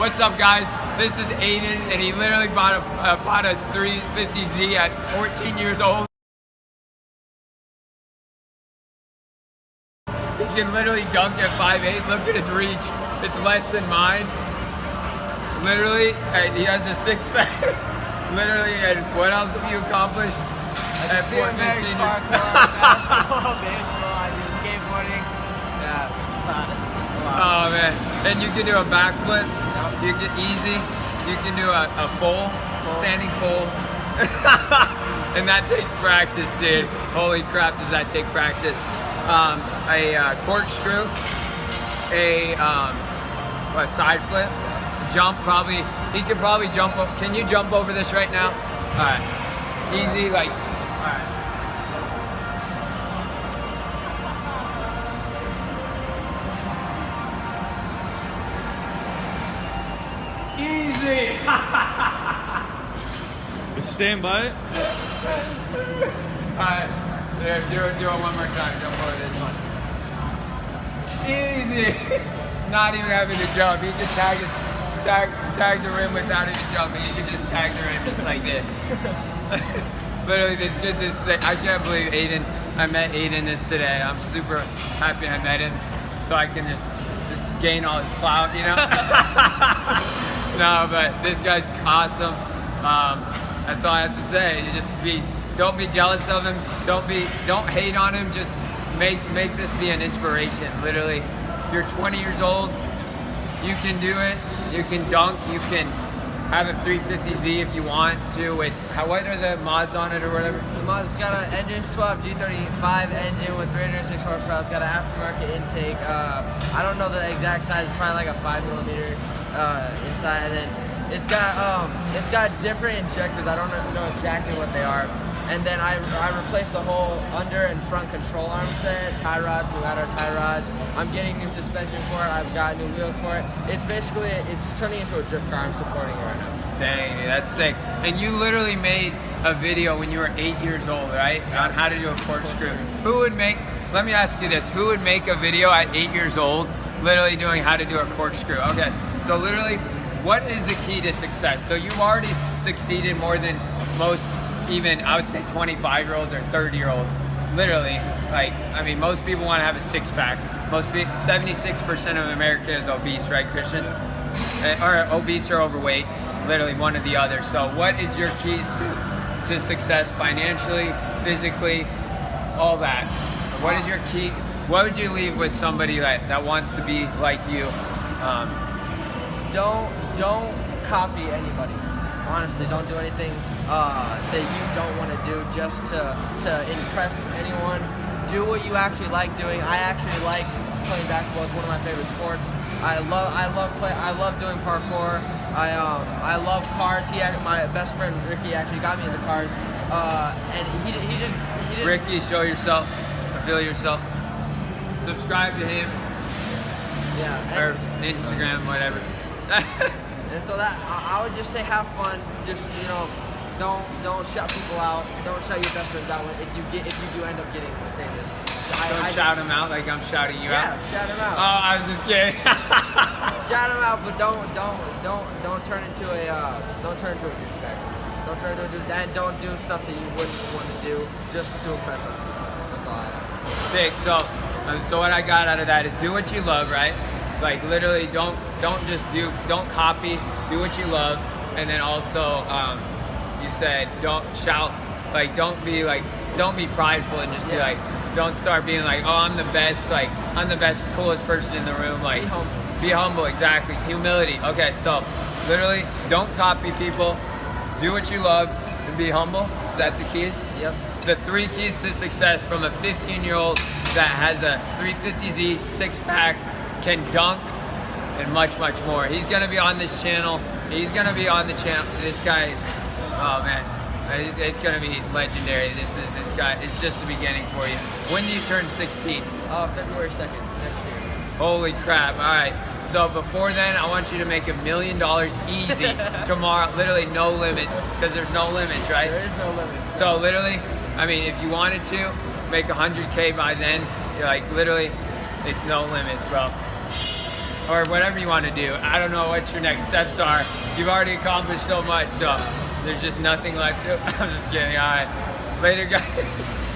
What's up, guys? This is Aiden, and he literally bought a 350Z at 14 years old. He can literally dunk at 5'8". Look at his reach. It's less than mine. Literally, he has a six-pack. Literally, and what else have you accomplished at 15? Basketball, baseball, I do skateboarding. Yeah. Oh man, and you can do a backflip. You can easy. You can do a full, standing full. And that takes practice, dude. Holy crap, does that take practice? A corkscrew, a side flip, jump probably. He could probably jump up. Can you jump over this right now? All right, easy, like, all right. Easy. Just stand by it. Alright, do it one more time. Jump over this one. Easy. Not even having to jump. You can tag the rim without even jumping. You can just tag the rim just like this. Literally, this kid's insane. I can't believe I met Aiden this today. I'm super happy I met him, so I can just gain all his clout, you know? No, but this guy's awesome. That's all I have to say. Don't be jealous of him. Don't hate on him. Just make this be an inspiration. Literally, you're 20 years old. You can do it. You can dunk. You can have a 350Z if you want to. With what are the mods on it or whatever? The mod's got an engine swap, G35 engine with 306 horsepower. It's got an aftermarket intake. I don't know the exact size. It's probably like a 5mm inside, and then it's got different injectors. I don't know exactly what they are. And then I replaced the whole under and front control arm set, tie rods, new outer tie rods. I'm getting new suspension for it. I've got new wheels for it. It's turning into a drift car. I'm supporting it right now. Dang, dude, that's sick. And you literally made a video when you were 8 years old, right? On how to do a corkscrew. Let me ask you this, who would make a video at 8 years old literally doing how to do a corkscrew? Okay, so literally, what is the key to success? So you've already succeeded more than most, even I would say 25-year-olds or 30-year-olds. Literally, most people want to have a six-pack. 76% of America is obese, right, Christian? Or obese or overweight, literally one or the other. So what is your keys to success financially, physically, all that? What is your key? What would you leave with somebody that wants to be like you? Don't copy anybody. Honestly, don't do anything that you don't want to do just to impress anyone. Do what you actually like doing. I actually like playing basketball. It's one of my favorite sports. I love doing parkour. I love cars. My best friend Ricky actually got me into cars. And he just Ricky, show yourself, reveal yourself. Subscribe to him. Yeah. Or Instagram, whatever. And so that I would just say have fun. Just don't shut people out. Don't shut your best friends out if you do end up getting famous. Don't shout them out like I'm shouting you out. Yeah, shout them out. Oh, I was just kidding. Shout them out, but don't turn into a douchebag. Don't turn into a douchebag, and don't do stuff that you wouldn't want to do just to impress them. That's all I have. Sick. So what I got out of that is do what you love, right? Like literally, don't copy. Do what you love, and then also you said don't shout. Like don't be prideful and just be like. Don't start being like, oh, I'm the best, coolest person in the room. Like, be humble, exactly. Humility. Okay, so literally, don't copy people. Do what you love and be humble. Is that the keys? Yep. The 3 keys to success from a 15-year-old that has a 350Z six-pack, can dunk, and much, much more. He's gonna be on this channel. He's gonna be on the channel. This guy, oh man. It's going to be legendary. This guy, it's just the beginning for you. When do you turn 16? February 2nd, next year. Holy crap. All right. So before then, I want you to make $1 million easy tomorrow. Literally no limits, because there's no limits, right? There is no limits. So literally, if you wanted to, make 100K by then. Literally, it's no limits, bro. or whatever you want to do. I don't know what your next steps are. You've already accomplished so much, so there's just nothing left to. I'm just kidding. All right, later, guys.